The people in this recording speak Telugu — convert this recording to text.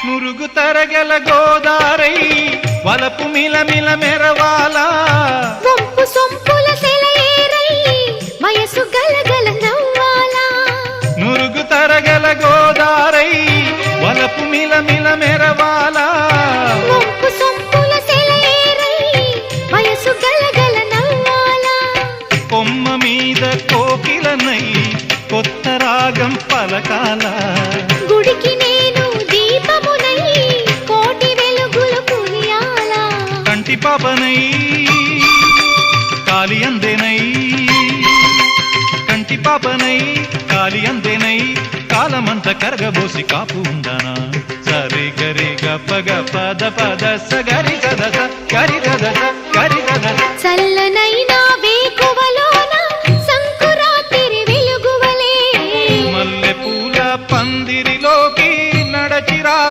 నురుగు తరగల గోదారై వలపు మిలమిల మెరవాలా వంపు సొంపుల సెలయేరై వయసు గలగల నవ్వాలా నురుగు తరగల గోదారై వలపు మిలమిల మెరవాలా వంపు సొంపుల సెలయేరై వయసు గలగల నవ్వాలా కొమ్మ మీద కోకిలనై కొత్త రాగం పలకాల గుడికి నేను దీపమునై కోటి వెలుగులు కురియాలా కంటి పాపనై కాలి అందేనై కంటి పాపనై కాలి అందేనై కాలమంత కరగబోసి కాపు ఉందానా సరి గరి గప్ప గప ద పద సగరి గద